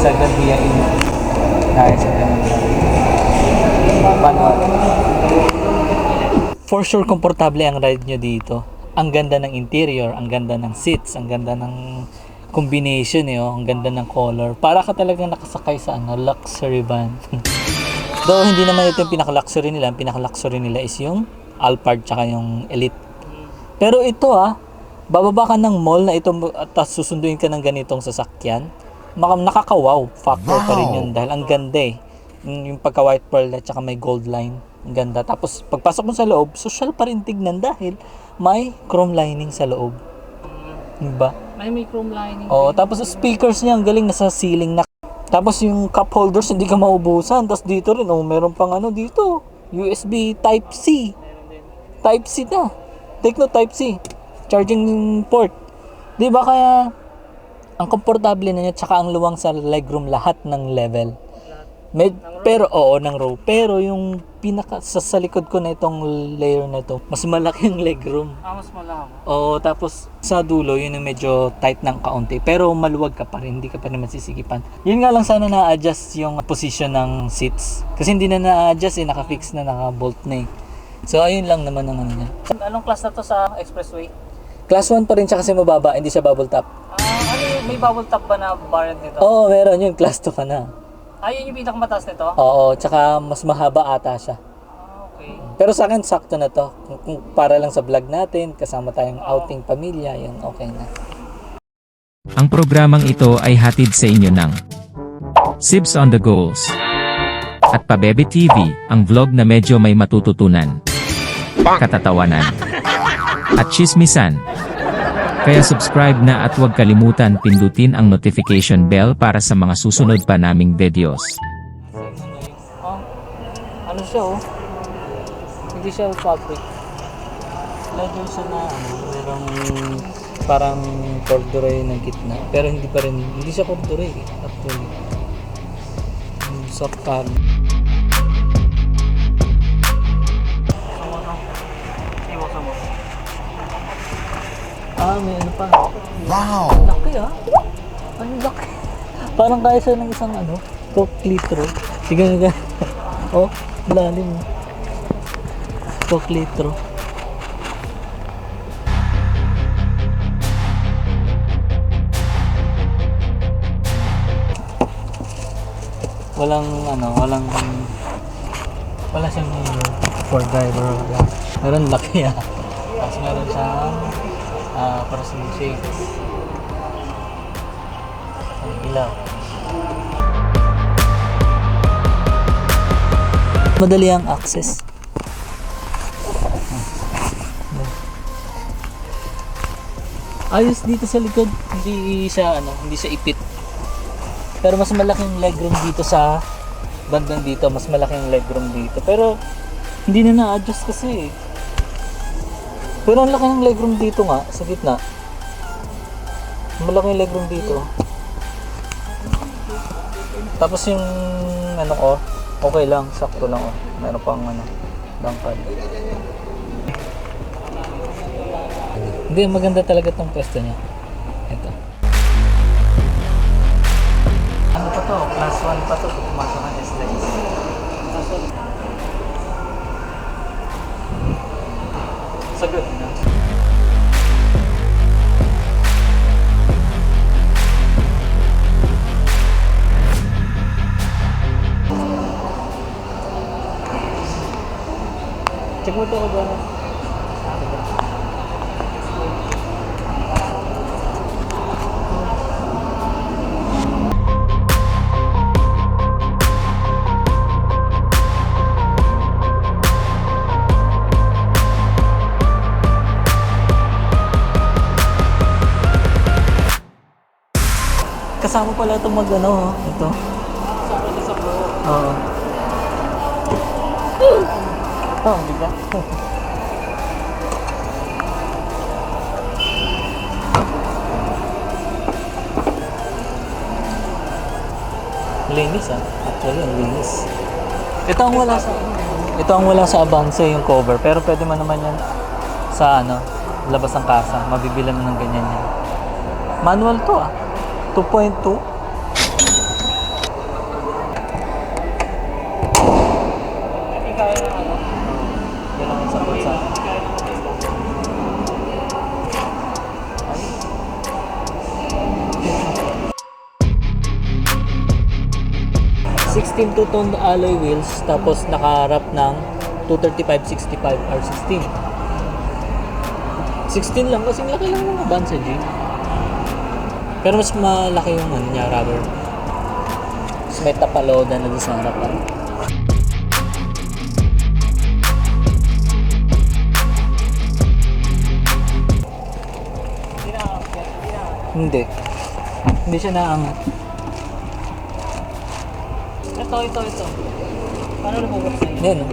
agad hiyain. Ayos ang ganun. Manual. For sure, komportable ang ride nyo dito. Ang ganda ng interior, ang ganda ng seats, ang ganda ng combination ang ganda ng color. Para ka talagang nakasakay sa luxury van. Though hindi naman ito yung pinaka-luxury nila. Ang pinaka-luxury nila is yung Alphard tsaka yung Elite. Pero ito bababa ka ng mall na ito at susunduin ka ng ganitong sasakyan. Nakaka-wow factor pa rin yun dahil ang ganda yung pagka white pearl at saka may gold line. Ang ganda. Tapos pagpasok mo sa loob, social pa rin tignan dahil may chrome lining sa loob. Diba? May chrome lining. Oo, tapos speakers niya ang galing nasa ceiling na. Tapos yung cup holders hindi ka maubusan. Tapos dito rin meron pang dito. USB Type-C. Type-C na. Tecno Type-C. Charging port. 'Di ba kaya ang komportable na niya tsaka ang luwang sa legroom lahat ng level. Pero ng row. Pero yung pinaka sa likod ko na itong layer na to, mas malaki yung legroom. Mas malaki. Oo, tapos sa dulo yun yung medyo tight ng kaunti. Pero maluwag ka pa rin, hindi ka pa rin masisikipan. Yun nga lang sana na-adjust yung position ng seats. Kasi hindi na na-adjust naka-fix na, naka-bolt na So ayun lang naman ang niya. Anong class na to sa expressway? Class 1 pa rin siya kasi mababa, hindi siya bubble top. May bubble top ba na variant nito? Oo, meron yun. Class 2 ka na. Yun yung pinakamataas nito? Oo, tsaka mas mahaba ata siya. Okay. Pero sa akin, sakto na to. Kung para lang sa vlog natin, kasama tayong outing pamilya, yun, okay na. Ang programang ito ay hatid sa inyo ng Sibs on the Goals at Pabebe TV, ang vlog na medyo may matututunan, katatawanan, at chismisan. Kaya subscribe na at huwag kalimutan pindutin ang notification bell para sa mga susunod pa naming videos. Ano siya Hindi siya fabric. Leather siya na merong parang corduroy ng gitna. Pero hindi siya corduroy actually. Soft tab. May pa. Wow! Laki Ano laki? Parang kaya siya ng isang Coke litro. Sige nga. Lalim. Coke litro. Wala siyang for driver. Meron laki Tapos meron siyang para sa shade. Ang ilaw. Madali ang access. Ayos dito sa likod, hindi siya ipit. Pero mas malaking legroom dito sa bandang dito, mas malaking legroom dito. Pero hindi na na-adjust kasi Pero ang laki ng legroom dito nga, sa gitna. Malaki yung legroom dito. Tapos yung okay lang, sakto lang Meron pang dangkal. Hindi, maganda talaga tong pwesto niya. Ito. Ano pa to? Class 1 pa to. Pumasok ng S-Lines. Sagot na. Check mo ito ko ba? Kasama pala itong ito. Kasama niya sa pro. Oo. Di ba? Linis Actually, ang linis. Ito ang wala sa Avance yung cover. Pero pwede man naman yan sa labas ng kasa. Mabibilan mo ng ganyan yan. Manual to 2.2. 16 two-tone alloy wheels, tapos nakaharap ng 235/65 R16. 16 lang, kasing laki lang ng van sa Jeep. Pero mas malaki yung ano niya, rubber. Mas may tapaloda na doon sa harapan. Hindi. Hindi siya naangat. Ito. Paano lumabas na yun? Yan, oh.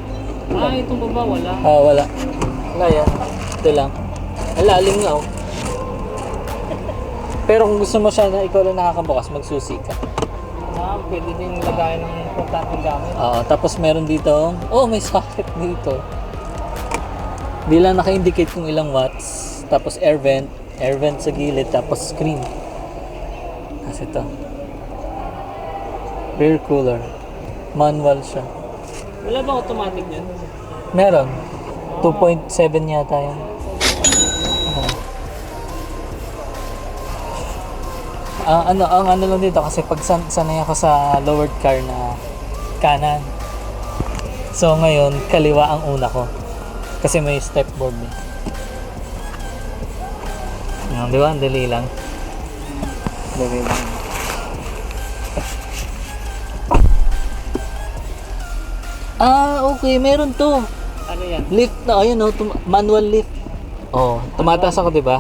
Itong baba wala. Wala. Wala yan. Ito lang. Ang lalim nga, oh. Pero kung gusto mo siya na ikaw lang nakakabukas, magsusi ka. Pwede din lagayan ng importanteng gamit. Oo, tapos meron dito, may socket dito. Di lang naka-indicate kung ilang watts. Tapos air vent sa gilid, tapos screen. Kasi ito. Rear cooler. Manual siya. Wala ba automatic yan? Meron. 2.7 yata yan. Ang ano lang dito kasi pag sanay ako sa lowered car na kanan. So ngayon, kaliwa ang una ko. Kasi may stepboard eh. Di ba? Ang dali lang. Dali lang. Okay. Meron to. Ano yan? Lift na, ayun manual lift. Tumataas ako, di ba?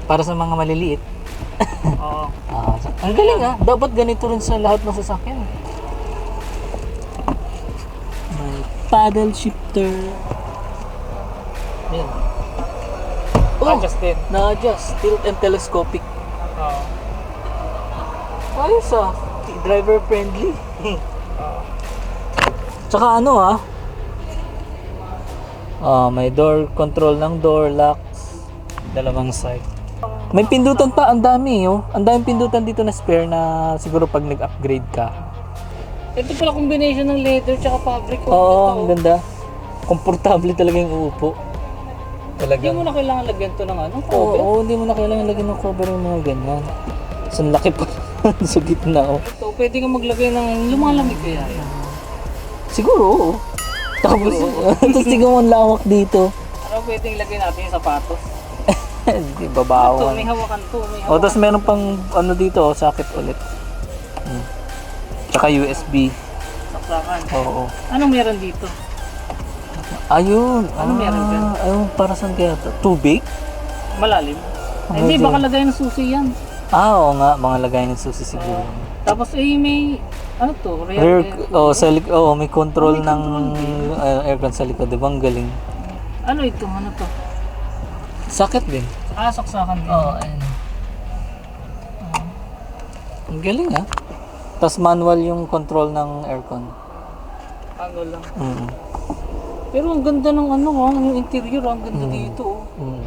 Para sa mga maliliit. Oo. Ang galing dapat ganito rin sa lahat ng sasakyan. May paddle shifter. Yan. Adjust din. Na-adjust. Tilt and telescopic. Oo. Ayos driver friendly. Tsaka may door control ng door locks. Dalawang side. May pindutan pa, ang dami Ang daming pindutan dito na spare na siguro pag nag-upgrade ka. Ito pala combination ng leather tsaka fabric. Ang ganda. Komportable talaga yung uupo. Hindi mo na kailangan lagyan to ng cover. Hindi mo na kailangan lagyan ng cover yung mga ganyan. So, ang laki pa sa gitna, Ito, pwede kang maglagay ng lumalamig kaya yan. Siguro, Tapos siguro ang lawak dito. Ano pwedeng ilagay natin yung sapatos? Hindi, Ito, babawan. may hawakan to. May hawakan. Tapos meron pang dito, socket ulit. Tsaka USB. Saksakan. Oo. Anong meron dito? Ayun. Ano meron dyan? Ayun, para saan kaya ito? Tubig? Malalim? Hindi, baka lagay ng susi yan. Oo nga, mga lagay ng susi siguro. Tapos may, Rear, may control ng aircon sa likod. Diba? Ang galing. Ano ito? Ano to? Socket din. Saksakan din. Ayun. Ang galing Tapos manual yung control ng aircon. Ano lang. Mm. Pero ang ganda ng yung interior, ang ganda dito. Mm.